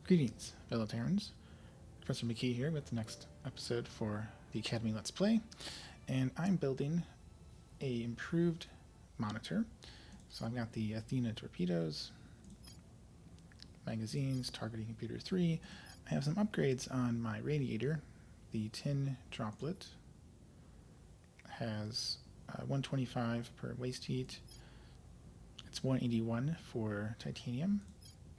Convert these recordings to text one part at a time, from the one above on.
Greetings, fellow Terrans. Professor McKee here with the next episode for the Academy Let's Play, and I'm building a improved monitor. So I've got the Athena torpedoes, magazines, targeting computer 3. I have some upgrades on my radiator. The tin droplet has 125 per waste heat. It's 181 for titanium.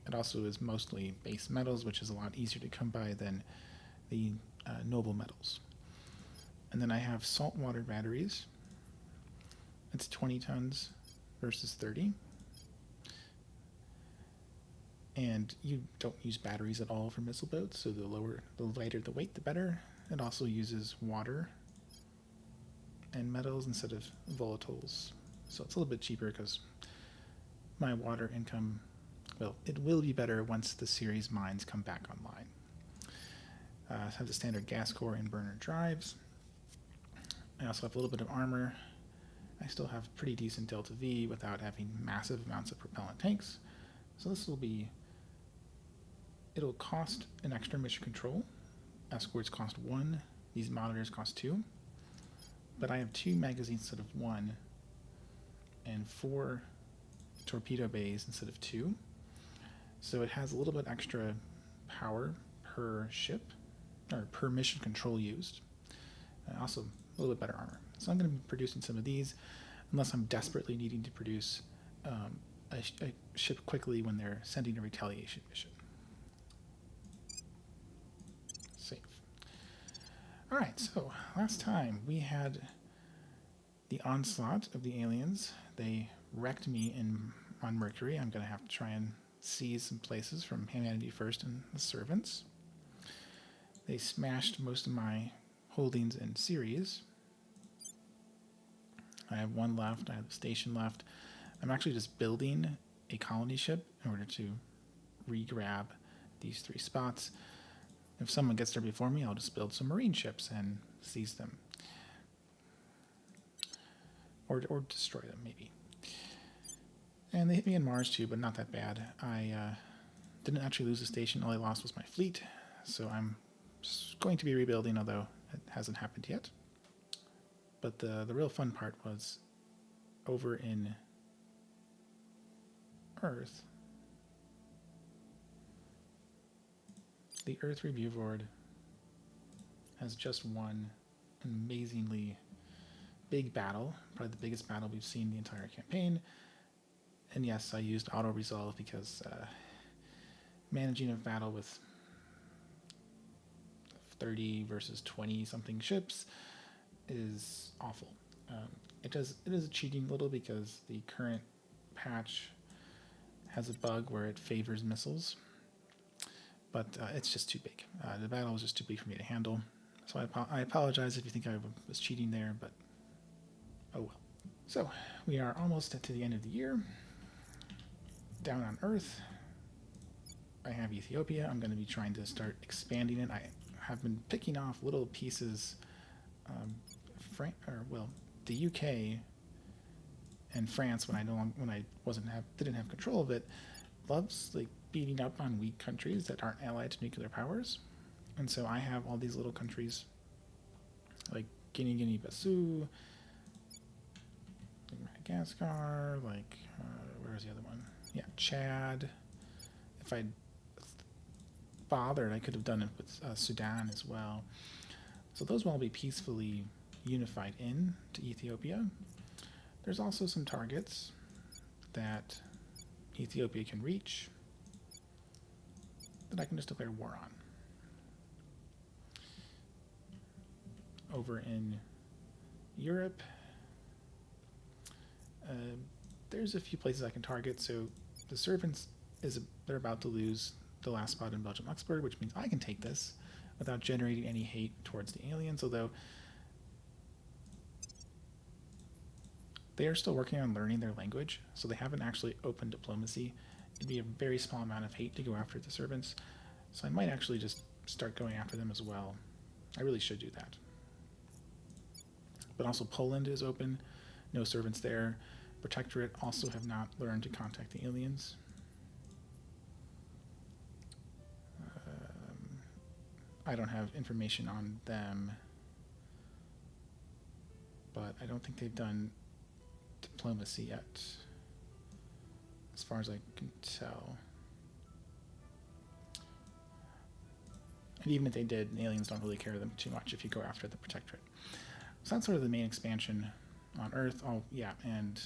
It also is mostly base metals, which is a lot easier to come by than the noble metals. And then I have saltwater batteries. It's 20 tons versus 30. And you don't use batteries at all for missile boats, so the lighter the weight, the better. It also uses water and metals instead of volatiles. So it's a little bit cheaper because my water income, well, it will be better once the series mines come back online. I have the standard gas core and burner drives. I also have a little bit of armor. I still have pretty decent Delta V without having massive amounts of propellant tanks. So this will be, it'll cost an extra mission control. Escorts cost 1, these monitors cost 2. But I have 2 magazines instead of 1, and 4 torpedo bays instead of 2. So it has a little bit extra power per ship, or per mission control used. Also a little bit better armor. So I'm going to be producing some of these, unless I'm desperately needing to produce a ship quickly when they're sending a retaliation mission. Save. Alright, so last time we had the onslaught of the aliens. They wrecked me on Mercury. I'm going to have to try and seize some places from Humanity First and the Servants. They smashed most of my holdings in Ceres. I have 1 left. I have a station left. I'm actually just building a colony ship in order to re-grab these 3 spots. If someone gets there before me, I'll just build some marine ships and seize them. Or destroy them, maybe. And they hit me in Mars too, but not that bad. I didn't actually lose a station. All I lost was my fleet. So I'm going to be rebuilding, although it hasn't happened yet. But the real fun part was over in Earth. The Earth Review Board has just won an amazingly big battle, probably the biggest battle we've seen the entire campaign. And yes, I used auto-resolve because managing a battle with 30 versus 20 something ships is awful. It is cheating a little because the current patch has a bug where it favors missiles, but it's just too big. The battle was just too big for me to handle. So I apologize if you think I was cheating there, but oh well. So we are almost to the end of the year. Down on Earth, I have Ethiopia. I'm going to be trying to start expanding it. I have been picking off little pieces. The UK and France, when I didn't have control of it, loves like beating up on weak countries that aren't allied to nuclear powers, and so I have all these little countries like Guinea-Bissau, Madagascar, like where's the other one? Yeah, Chad. If I'd bothered, I could have done it with Sudan as well. So those will all be peacefully unified in to Ethiopia. There's also some targets that Ethiopia can reach that I can just declare war on. Over in Europe, there's a few places I can target. So the Servants, they're about to lose the last spot in Belgium Luxembourg, which means I can take this without generating any hate towards the aliens, although they are still working on learning their language, so they haven't actually opened diplomacy. It'd be a very small amount of hate to go after the Servants, so I might actually just start going after them as well. I really should do that. But also Poland is open, no Servants there. Protectorate also have not learned to contact the aliens. I don't have information on them, but I don't think they've done diplomacy yet, as far as I can tell. And even if they did, aliens don't really care them too much if you go after the protectorate. So that's sort of the main expansion on Earth. Oh, yeah, and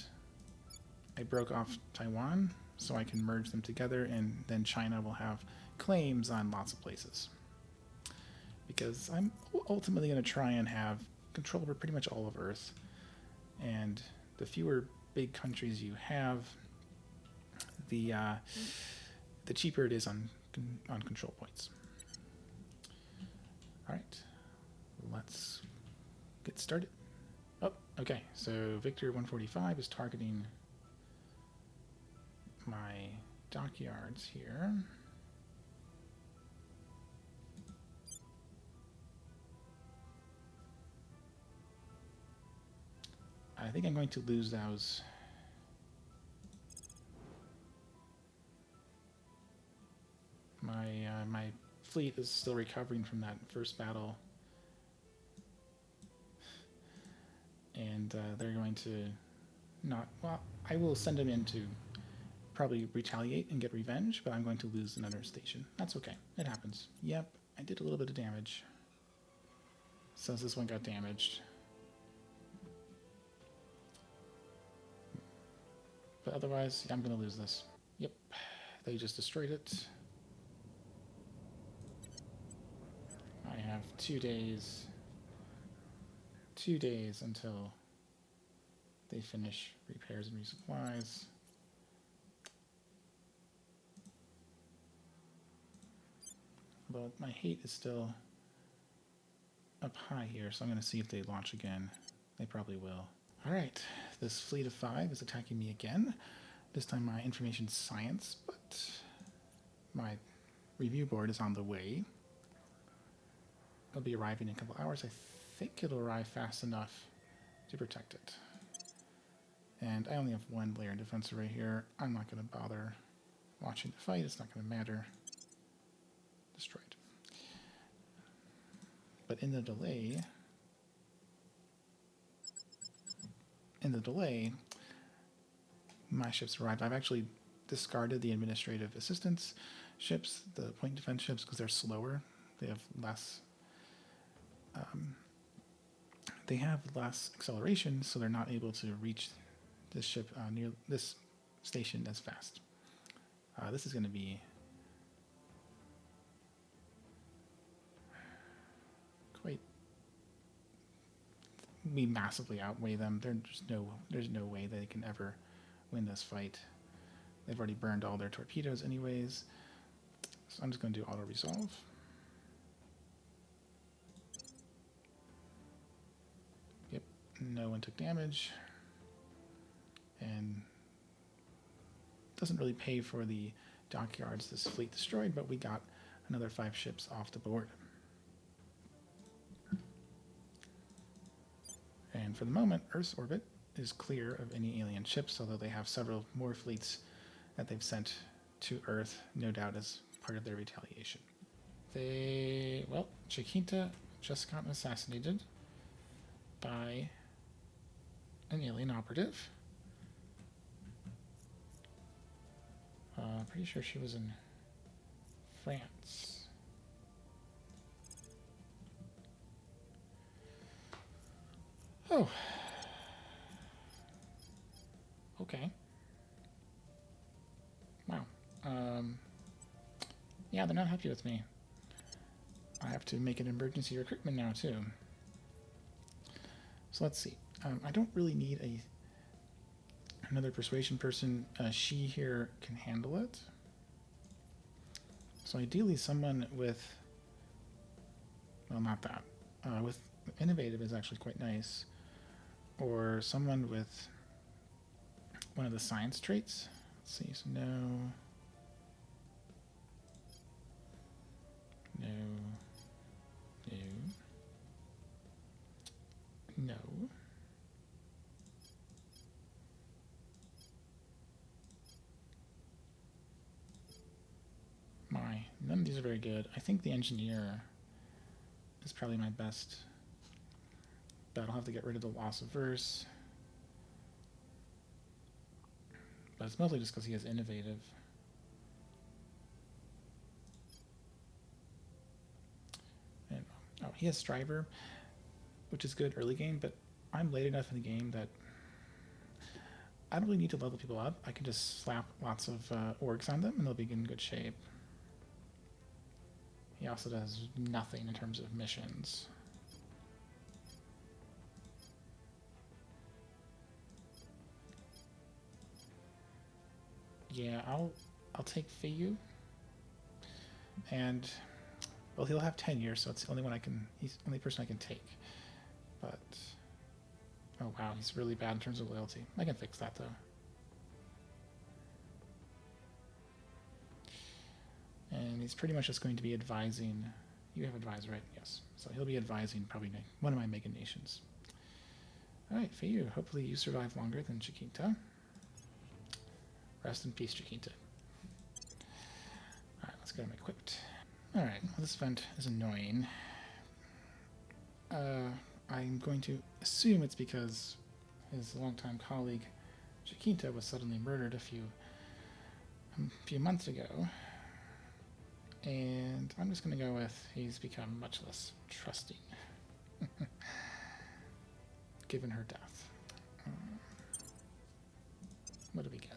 I broke off Taiwan so I can merge them together, and then China will have claims on lots of places. Because I'm ultimately going to try and have control over pretty much all of Earth. And the fewer big countries you have, the cheaper it is on control points. All right, let's get started. Oh, okay, so Victor 145 is targeting my dockyards here. I think I'm going to lose those. My fleet is still recovering from that first battle, and they're going to not. Well, I will send them in to probably retaliate and get revenge, but I'm going to lose another station. That's okay. It happens. Yep, I did a little bit of damage. Says this one got damaged. But otherwise, yeah, I'm going to lose this. Yep, they just destroyed it. I have 2 days. 2 days until they finish repairs and resupplies. But my hate is still up high here, so I'm going to see if they launch again. They probably will. Alright, this fleet of 5 is attacking me again. This time my information science, but my review board is on the way. It'll be arriving in a couple hours. I think it'll arrive fast enough to protect it. And I only have 1 layer defense right here. I'm not going to bother watching the fight. It's not going to matter. Destroyed. But in the delay, my ships arrived. I've actually discarded the administrative assistance ships, the point defense ships, because they're slower. They have less. They have less acceleration, so they're not able to reach this ship near this station as fast. This is going to be quite. We massively outweigh them. There's no way they can ever win this fight. They've already burned all their torpedoes anyways. So I'm just going to do auto resolve. Yep, no one took damage. And doesn't really pay for the dockyards this fleet destroyed, but we got another 5 ships off the board. And for the moment, Earth's orbit is clear of any alien ships, although they have several more fleets that they've sent to Earth, no doubt as part of their retaliation. Well, Chiquita just got assassinated by an alien operative. Pretty sure she was in France. Oh. Okay. Wow. Yeah, they're not happy with me. I have to make an emergency recruitment now, too. So let's see. I don't really need another persuasion person. She here can handle it. So ideally someone with, well, not that. With innovative is actually quite nice. Or someone with one of the science traits. Let's see, so no. None of these are very good. I think the engineer is probably my best, but I'll have to get rid of the loss of verse. But it's mostly just because he is innovative. And oh, he has Striver, which is good early game, but I'm late enough in the game that I don't really need to level people up. I can just slap lots of orgs on them and they'll be in good shape. He also does nothing in terms of missions. Yeah, I'll take Feiyu. And well, he'll have tenure, so it's the only one I can. He's the only person I can take. But oh wow, he's really bad in terms of loyalty. I can fix that though. And he's pretty much just going to be advising. You have advised, right? Yes. So he'll be advising probably one of my mega nations. All right, Feiyu. Hopefully you survive longer than Chiquita. Rest in peace, Chiquita. All right, let's get him equipped. All right, well, this event is annoying. I'm going to assume it's because his longtime colleague Chiquita was suddenly murdered a few months ago. And I'm just going to go with he's become much less trusting given her death. What do we get?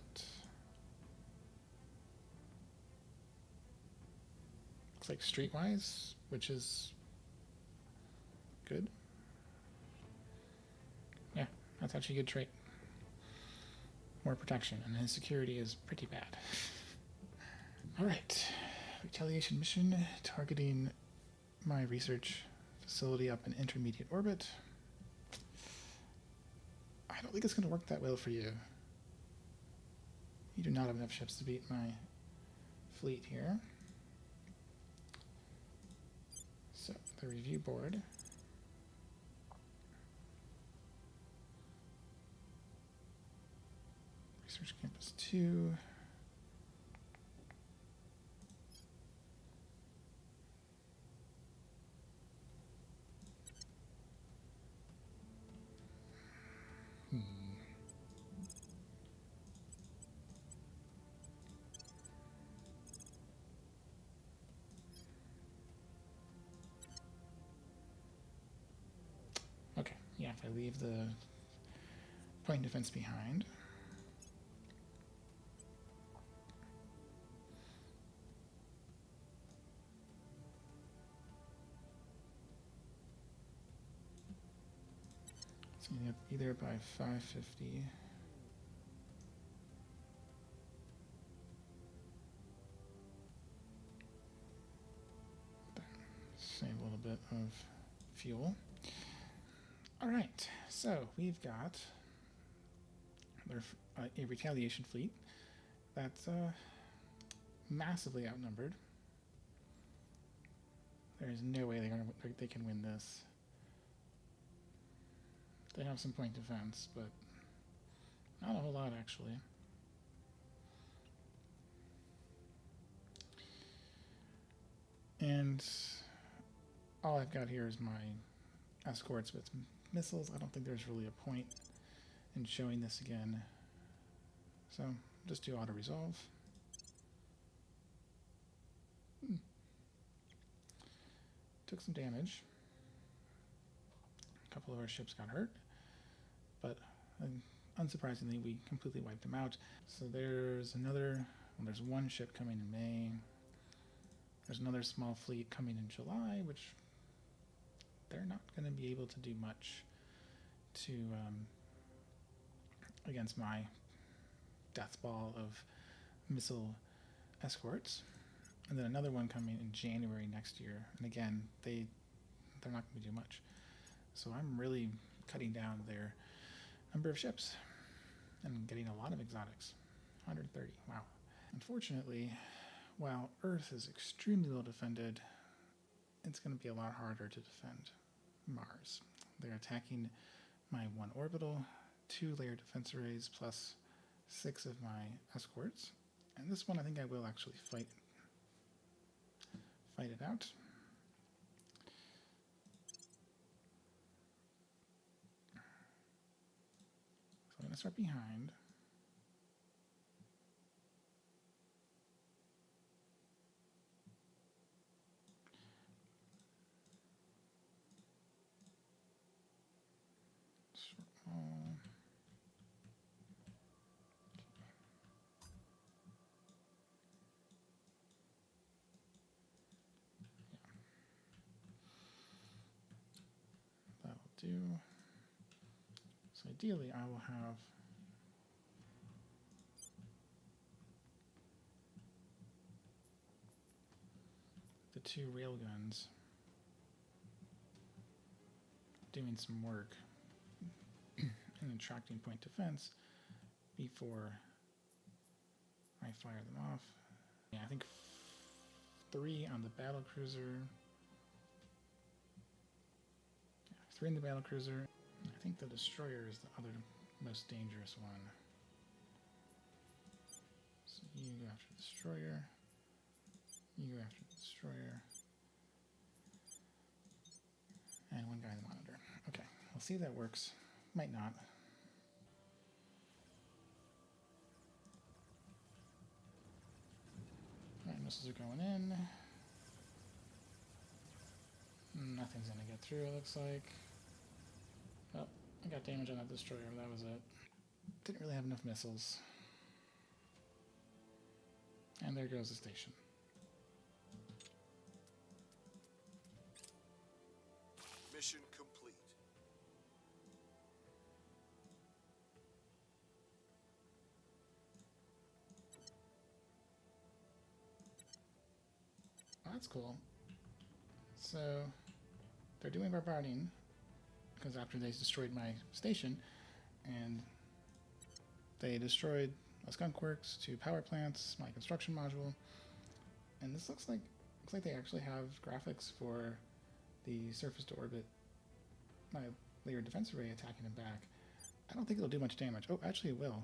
Looks like Streetwise, which is good. Yeah, that's actually a good trait. More protection, and his security is pretty bad. Alright. Retaliation mission targeting my research facility up in intermediate orbit. I don't think it's going to work that well for you. You do not have enough ships to beat my fleet here. So, the review board. Research Campus 2. Okay, yeah, if I leave the point defense behind. So you have either by 550. Save a little bit of fuel. All right, so we've got a retaliation fleet that's massively outnumbered. There is no way they can win this. They have some point defense, but not a whole lot actually. And all I've got here is my escorts with missiles. I don't think there's really a point in showing this again. So just do auto resolve. Took some damage. A couple of our ships got hurt, but unsurprisingly we completely wiped them out. So there's there's one ship coming in May. There's another small fleet coming in July, which they're not going to be able to do much to against my death ball of missile escorts. And then another one coming in January next year. And again, they're not going to do much. So I'm really cutting down their number of ships and getting a lot of exotics. 130, wow. Unfortunately, while Earth is extremely well defended, it's going to be a lot harder to defend Mars. They're attacking my 1 orbital, 2 layer defense arrays, plus 6 of my escorts. And this one I think I will actually fight it out. going to start behind. That'll do. So ideally, I will have the 2 railguns doing some work in attracting point defense before I fire them off. Yeah, I think 3 on the battle cruiser. Yeah, 3 in the battle cruiser. I think the destroyer is the other most dangerous one. So you go after the destroyer. You go after the destroyer. And 1 guy in the monitor. Okay, we'll see if that works. Might not. Alright, missiles are going in. Nothing's gonna get through, it looks like. Oh, I got damage on that destroyer, that was it. Didn't really have enough missiles. And there goes the station. Mission complete. Oh, that's cool. So, they're doing bombarding, because after they destroyed my station, and they destroyed a skunk works, 2 power plants, my construction module, and this looks like they actually have graphics for the surface to orbit my layer defense array attacking them back. I don't think it'll do much damage. Oh, actually it will.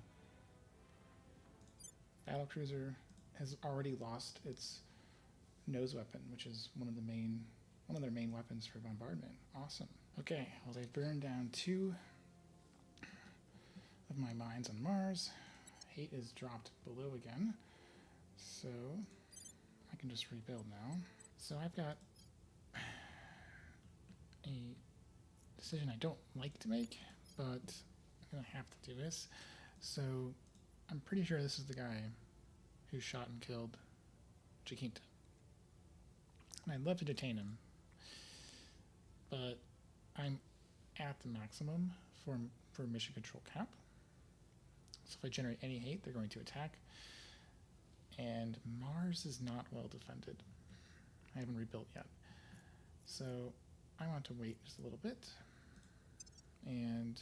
Battle cruiser has already lost its nose weapon, which is one of their main weapons for bombardment. Awesome. Okay, well they've burned down 2 of my mines on Mars. Hate is dropped below again, so I can just rebuild now. So I've got a decision I don't like to make, but I'm gonna have to do this. So I'm pretty sure this is the guy who shot and killed Jacinta. And I'd love to detain him, but I'm at the maximum for mission control cap. So if I generate any hate, they're going to attack. And Mars is not well defended. I haven't rebuilt yet. So I want to wait just a little bit and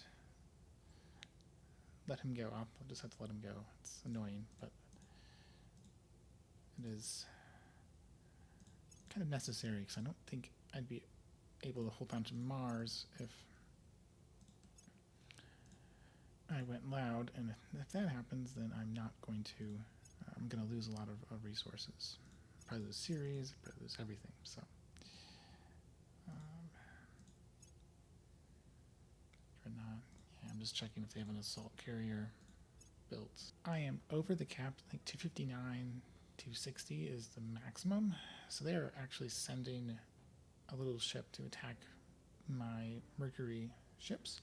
let him go up. I'll just have to let him go. It's annoying, but it is kind of necessary because I don't think I'd be able to hold on to Mars if I went loud, and if that happens, then I'm going to lose a lot of resources. Probably lose series, probably lose everything, so. Dreadnought, yeah, I'm just checking if they have an assault carrier built. I am over the cap, like 259, 260 is the maximum, so they are actually sending a little ship to attack my Mercury ships.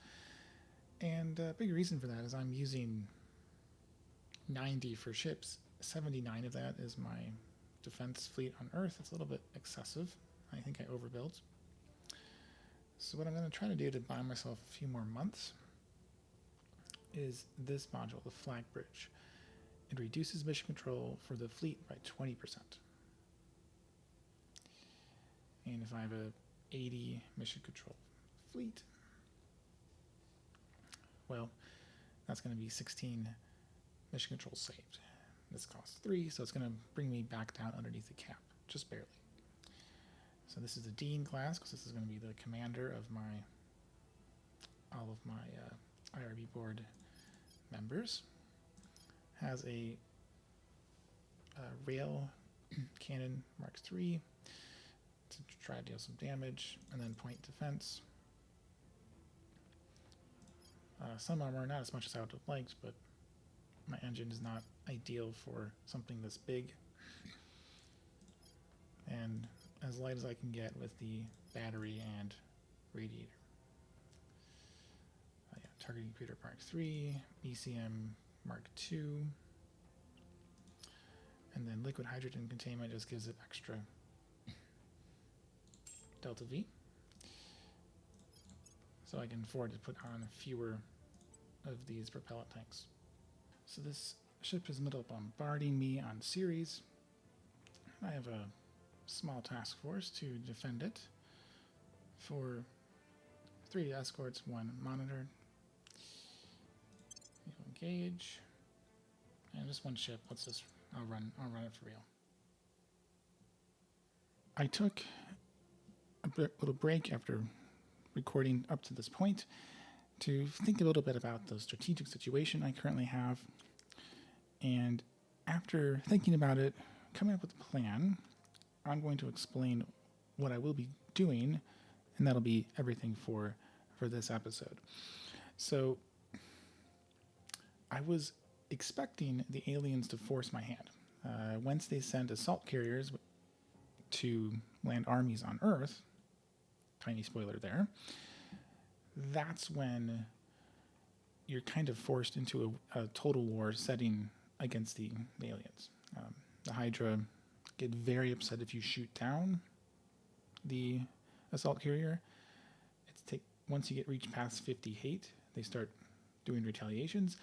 And a big reason for that is I'm using 90 for ships. 79 of that is my defense fleet on Earth. It's a little bit excessive. I think I overbuilt. So what I'm going to try to do to buy myself a few more months is this module, the flag bridge. It reduces mission control for the fleet by 20%. And if I have a 80 mission control fleet, well, that's going to be 16 mission controls saved. This costs 3, so it's going to bring me back down underneath the cap, just barely. So this is the Dean class, because this is going to be the commander of all of my IRB board members. Has a rail cannon Mark III to try to deal some damage, and then point defense. Some armor, not as much as I would have liked, but my engine is not ideal for something this big. And as light as I can get with the battery and radiator. Yeah, targeting computer Mark III, BCM Mark II, and then liquid hydrogen containment just gives it extra delta V. So I can afford to put on fewer of these propellant tanks. So this ship is middle bombarding me on series. I have a small task force to defend it for 3 escorts, 1 monitor. Engage. And just 1 ship. I'll run it for real. I took a little break after recording up to this point to think a little bit about the strategic situation I currently have. And after thinking about it, coming up with a plan, I'm going to explain what I will be doing, and that'll be everything for this episode. So I was expecting the aliens to force my hand. Once they send assault carriers to land armies on Earth, tiny spoiler there, that's when you're kind of forced into a total war setting against the aliens. The Hydra get very upset if you shoot down the assault carrier. Once you reach past 50 hate, they start doing retaliations.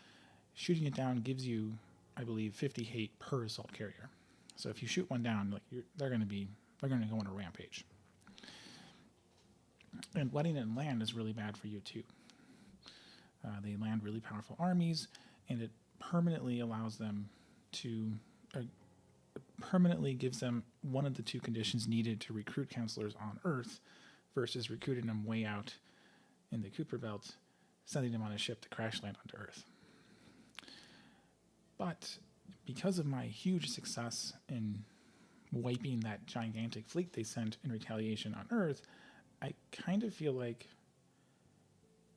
Shooting it down gives you, I believe, 50 hate per assault carrier. So if you shoot one down, they're going to go on a rampage. And letting it land is really bad for you too. They land really powerful armies, and it permanently allows them to permanently gives them one of the 2 conditions needed to recruit councilors on Earth versus recruiting them way out in the Kuiper Belt, sending them on a ship to crash land onto Earth. But because of my huge success in wiping that gigantic fleet they sent in retaliation on Earth, I kind of feel like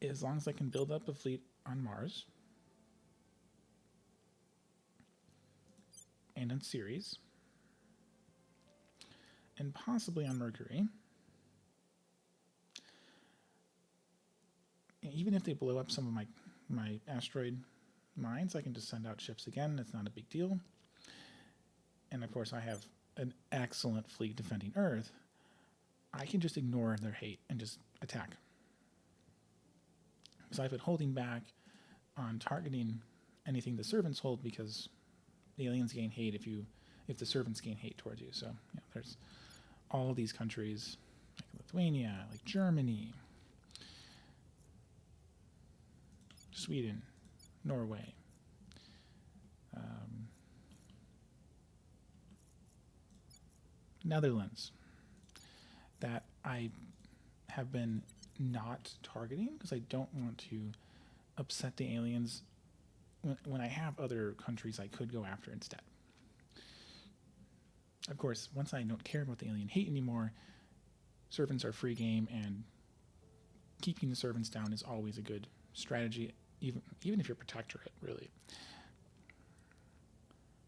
as long as I can build up a fleet on Mars and on Ceres, and possibly on Mercury, even if they blow up some of my asteroid mines, I can just send out ships again. It's not a big deal. And of course, I have an excellent fleet defending Earth. I can just ignore their hate and just attack. So I've been holding back on targeting anything the servants hold because the aliens gain hate if the servants gain hate towards you. So there's all these countries like Lithuania, like Germany, Sweden, Norway, Netherlands, that I have been not targeting because I don't want to upset the aliens when I have other countries I could go after instead. Of course, once I don't care about the alien hate anymore, servants are free game, and keeping the servants down is always a good strategy, even if you're protectorate, really.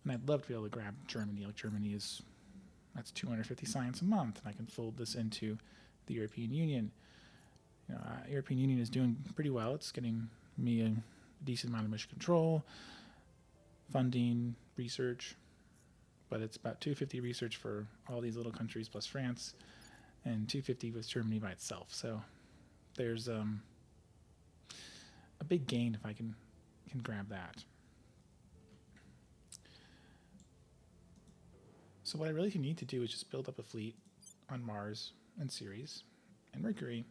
And I'd love to be able to grab Germany. Like that's 250 science a month, and I can fold this into the European Union. European Union is doing pretty well. It's getting me a decent amount of mission control, funding, research, but it's about 250 research for all these little countries plus France, and 250 with Germany by itself. So there's a big gain if I can grab that. So what I really need to do is just build up a fleet on Mars and Ceres and Mercury,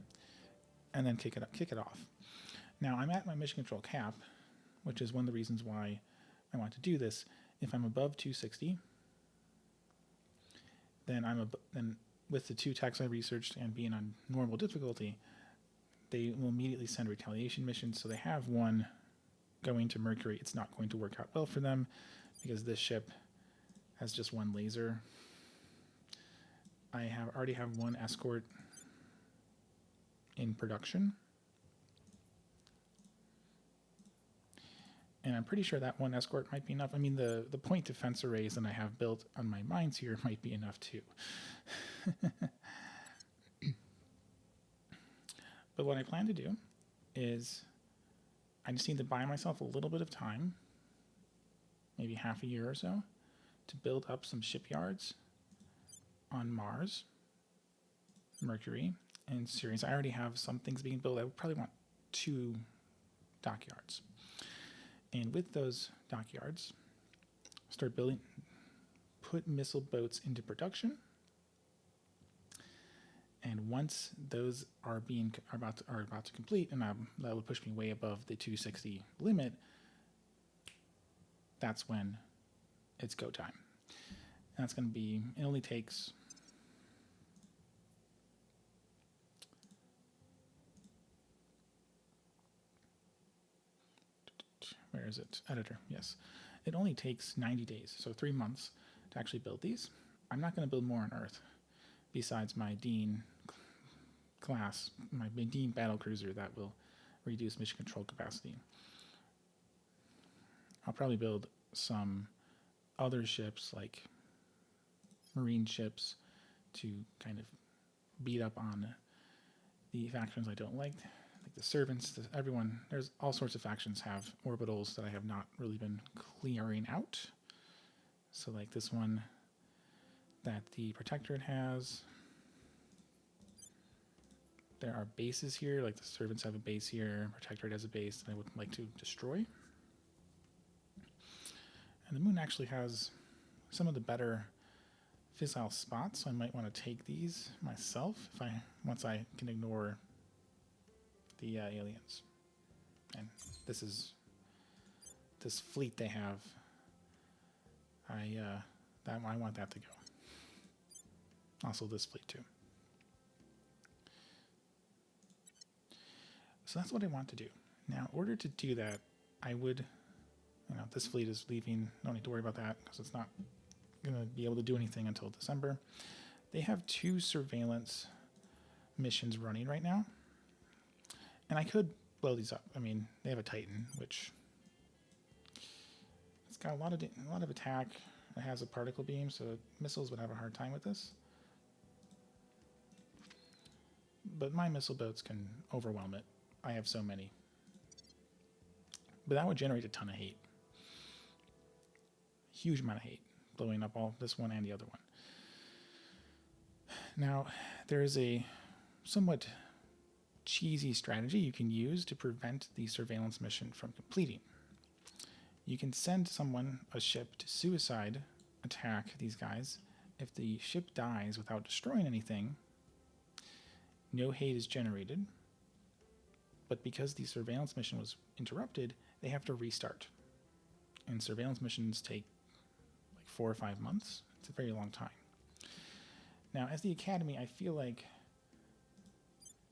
and then kick it off. Now I'm at my mission control cap, which is one of the reasons why I want to do this. If I'm above 260, then then with the 2 techs I researched and being on normal difficulty, they will immediately send retaliation missions. So they have one going to Mercury. It's not going to work out well for them because this ship has just 1 laser. I already have 1 escort in production. And I'm pretty sure that one escort might be enough. I mean, the point defense arrays that I have built on my mines here might be enough too. But what I plan to do is I just need to buy myself a little bit of time, maybe half a year or so, to build up some shipyards on Mars, Mercury, and Ceres. I already have some things being built. I would probably want 2 dockyards. And with those dockyards, start building, put missile boats into production. And once those are about to complete, and that would push me way above the 260 limit, that's when it's go time. And that's going to be, it only takes where is it? Editor, yes. It only takes 90 days, so 3 months to actually build these. I'm not going to build more on Earth besides my Dean class, my Dean battle cruiser that will reduce mission control capacity. I'll probably build some other ships like marine ships to kind of beat up on the factions I don't like the servants, everyone. There's all sorts of factions have orbitals that I have not really been clearing out. So like this one that the Protectorate has. There are bases here, like the servants have a base here, Protectorate has a base that I would like to destroy. And the moon actually has some of the better fissile spots, so I might want to take these myself once I can ignore the aliens. And this fleet they have. I want that to go. Also this fleet too. So that's what I want to do. Now, in order to do that, I would, this fleet is leaving. No need to worry about that because it's not going to be able to do anything until December. They have 2 surveillance missions running right now. And I could blow these up. I mean, they have a Titan, which it's got a lot of attack. It has a particle beam, so missiles would have a hard time with this. But my missile boats can overwhelm it. I have so many. But that would generate a ton of hate. Huge amount of hate, blowing up all this one and the other one. Now, there is a somewhat cheesy strategy you can use to prevent the surveillance mission from completing. You can send a ship to suicide attack these guys. If the ship dies without destroying anything, no hate is generated. But because the surveillance mission was interrupted, they have to restart. And surveillance missions take like 4 or 5 months. It's a very long time. Now, as the Academy, I feel like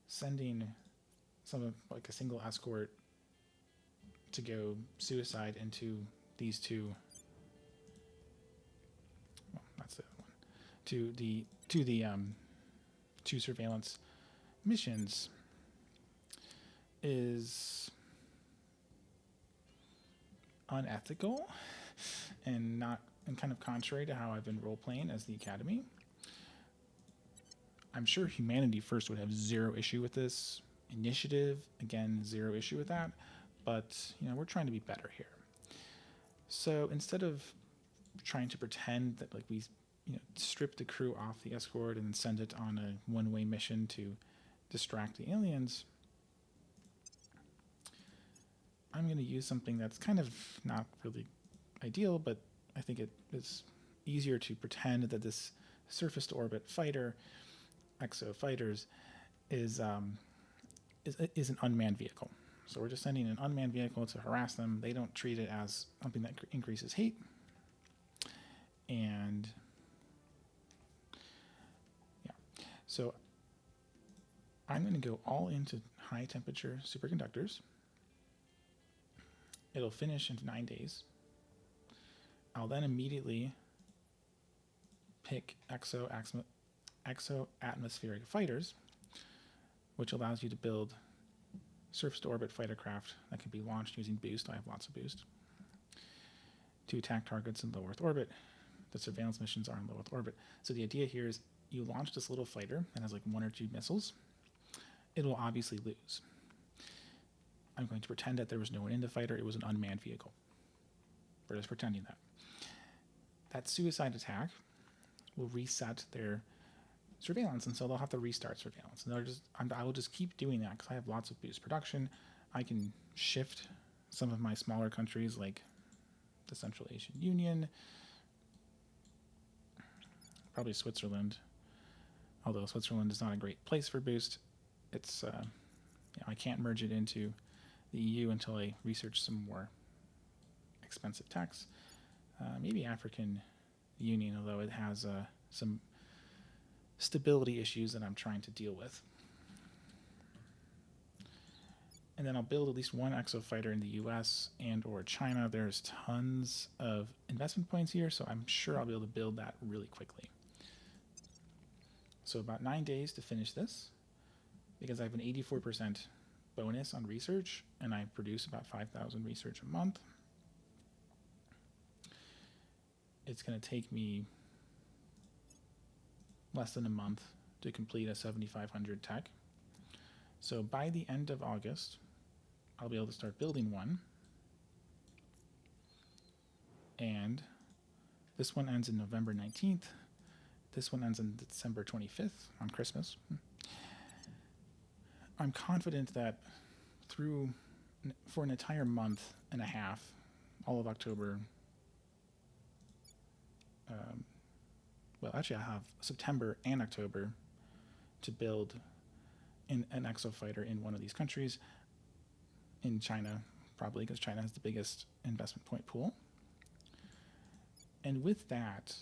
sending like a single escort to go suicide into these 2. Well, that's the one. To the 2 surveillance missions is unethical and kind of contrary to how I've been role playing as the Academy. I'm sure Humanity First would have 0 issue with this. Initiative, again, 0 issue with that. But, we're trying to be better here. So instead of trying to pretend that like we, strip the crew off the escort and send it on a one-way mission to distract the aliens, I'm going to use something that's kind of not really ideal, but I think it is easier to pretend that this surface-to-orbit fighter, exo fighters, is an unmanned vehicle. So we're just sending an unmanned vehicle to harass them. They don't treat it as something that increases hate. And yeah, so I'm going to go all into high temperature superconductors. It'll finish in 9 days. I'll then immediately pick exo-atmospheric fighters, which allows you to build surface-to-orbit fighter craft that can be launched using boost. I have lots of boost. to attack targets in low Earth orbit. The surveillance missions are in low Earth orbit. So the idea here is you launch this little fighter that has like 1 or 2 missiles. It will obviously lose. I'm going to pretend that there was no one in the fighter. It was an unmanned vehicle. We're just pretending that. That suicide attack will reset their surveillance, and so they'll have to restart surveillance. And I will just keep doing that because I have lots of boost production. I can shift some of my smaller countries like the Central Asian Union, probably Switzerland, although Switzerland is not a great place for boost. It's I can't merge it into the EU until I research some more expensive techs. Maybe African Union, although it has some stability issues that I'm trying to deal with. And then I'll build at least 1 exofighter in the US and or China. There's tons of investment points here, so I'm sure I'll be able to build that really quickly. So about 9 days to finish this, because I have an 84% bonus on research, and I produce about 5,000 research a month. It's going to take me less than a month to complete a 7,500 tech. So by the end of August, I'll be able to start building one. And this one ends in November 19th. This one ends on December 25th on Christmas. I'm confident that for an entire month and a half, all of October, well, actually I have September and October to build an exofighter in one of these countries. In China, probably, because China has the biggest investment point pool. And with that,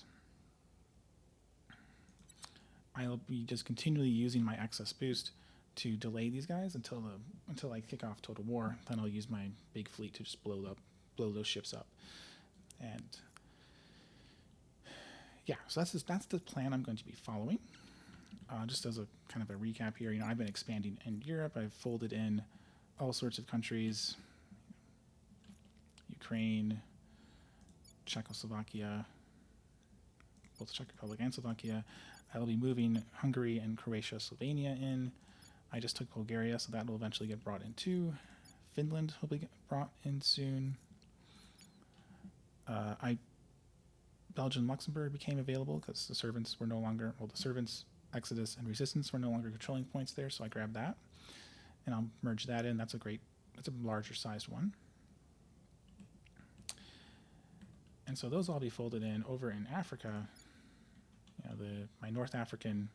I'll be just continually using my excess boost to delay these guys until I kick off total war. Then I'll use my big fleet to just blow those ships up. And yeah, so that's the plan I'm going to be following. Just as a kind of a recap here, I've been expanding in Europe. I've folded in all sorts of countries: Ukraine, Czechoslovakia, both the Czech Republic and Slovakia. I will be moving Hungary and Croatia, Slovenia in. I just took Bulgaria, so that will eventually get brought in too. Finland will be brought in soon. Belgium and Luxembourg became available because the servants, Exodus, and Resistance were no longer controlling points there, so I grabbed that. And I'll merge that in. That's a larger sized one. And so those will all be folded in. Over in Africa, my North African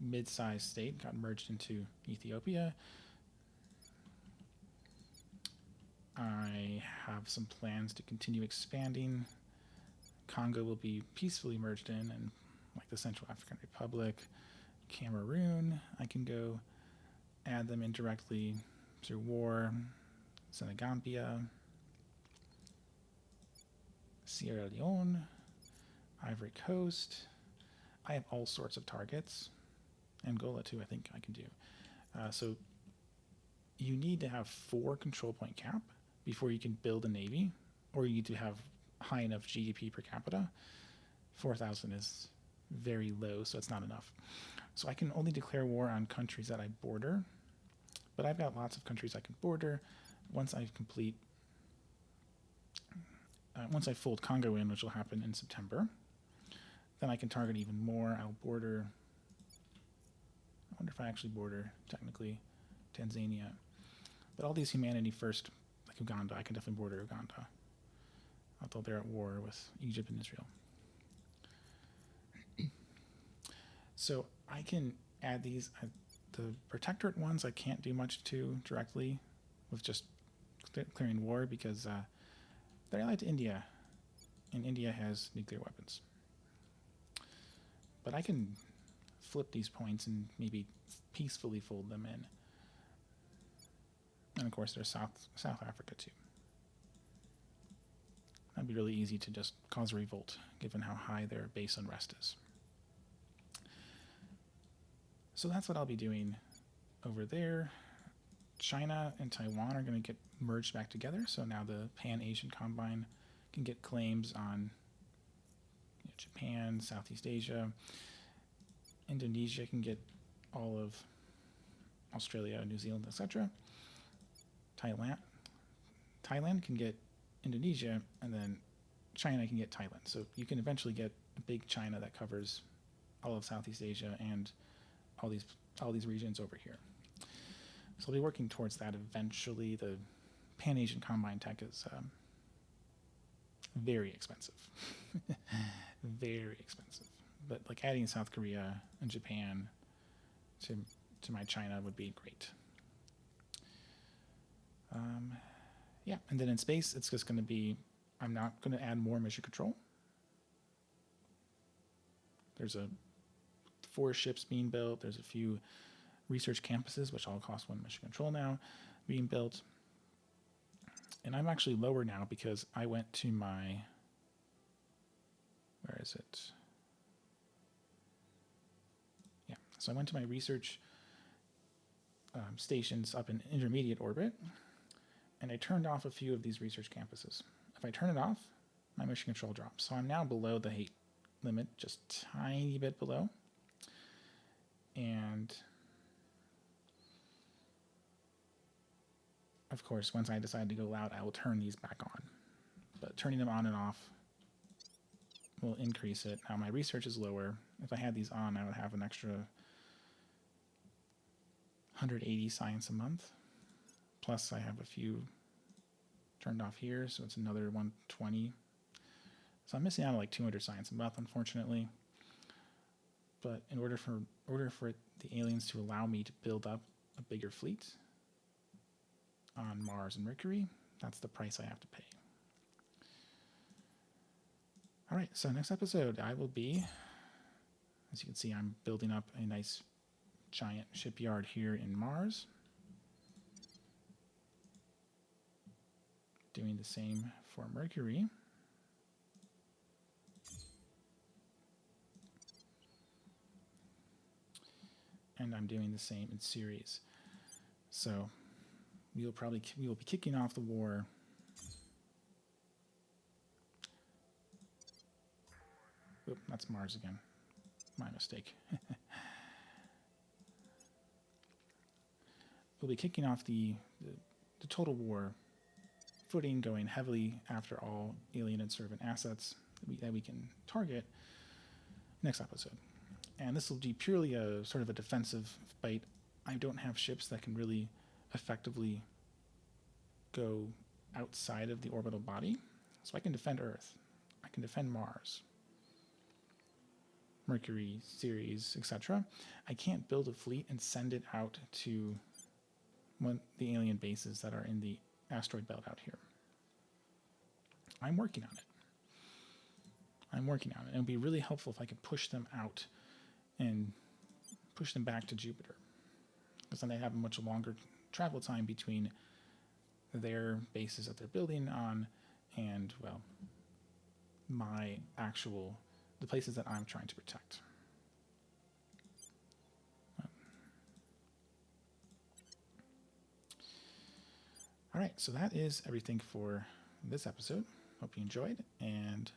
mid-sized state got merged into Ethiopia. I have some plans to continue expanding. Congo will be peacefully merged in, and like the Central African Republic, Cameroon, I can go add them indirectly through war. Senegambia, Sierra Leone, Ivory Coast. I have all sorts of targets. Angola too, I think I can do. So you need to have 4 control point cap before you can build a navy, or you need to have high enough GDP per capita. 4,000 is very low, so it's not enough. So I can only declare war on countries that I border, but I've got lots of countries I can border. Once I fold Congo in, which will happen in September, then I can target even more. I'll border, I wonder if I actually border, technically, Tanzania. But all these humanity first, like Uganda, I can definitely border Uganda, although they're at war with Egypt and Israel. So I can add these. The protectorate ones I can't do much to directly with just clearing war because they're allied to India, and India has nuclear weapons. But I can flip these points and maybe peacefully fold them in. And of course there's South Africa too. That'd be really easy to just cause a revolt, given how high their base unrest is. So that's what I'll be doing over there. China and Taiwan are going to get merged back together. So now the Pan-Asian Combine can get claims on Japan, Southeast Asia. Indonesia can get all of Australia, New Zealand, etc. Thailand can get Indonesia, and then China can get Thailand. So you can eventually get a big China that covers all of Southeast Asia and all these regions over here. So we'll be working towards that eventually. The Pan-Asian Combine tech is very expensive. Very expensive. But like adding South Korea and Japan to my China would be great. Yeah, and then in space, it's just going to be, I'm not going to add more mission control. There's 4 ships being built. There's a few research campuses, which all cost 1 mission control now, being built. And I'm actually lower now because I went to my, where is it? Yeah, so I went to my research stations up in intermediate orbit, and I turned off a few of these research campuses. If I turn it off, my mission control drops. So I'm now below the height limit, just tiny bit below. And of course, once I decide to go loud, I will turn these back on. But turning them on and off will increase it. Now my research is lower. If I had these on, I would have an extra 180 science a month. Plus I have a few turned off here, so it's another 120. So I'm missing out on like 200 science a month, unfortunately. But in order for the aliens to allow me to build up a bigger fleet on Mars and Mercury, that's the price I have to pay. All right, so next episode I will be, as you can see, I'm building up a nice giant shipyard here in Mars. Doing the same for Mercury. And I'm doing the same in Ceres. So we will be kicking off the war Oop, that's Mars again. My mistake. We'll be kicking off the total war footing, going heavily after all alien and servant assets that we can target next episode. And this will be purely a sort of a defensive fight. I don't have ships that can really effectively go outside of the orbital body. So I can defend Earth. I can defend Mars, Mercury, Ceres, etc. I can't build a fleet and send it out to the alien bases that are in the asteroid belt out here. I'm working on it. It would be really helpful if I could push them out and push them back to Jupiter, because then they have a much longer travel time between their bases that they're building on and, well, the places that I'm trying to protect. All right, so that is everything for this episode. Hope you enjoyed, and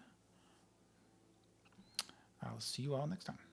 I'll see you all next time.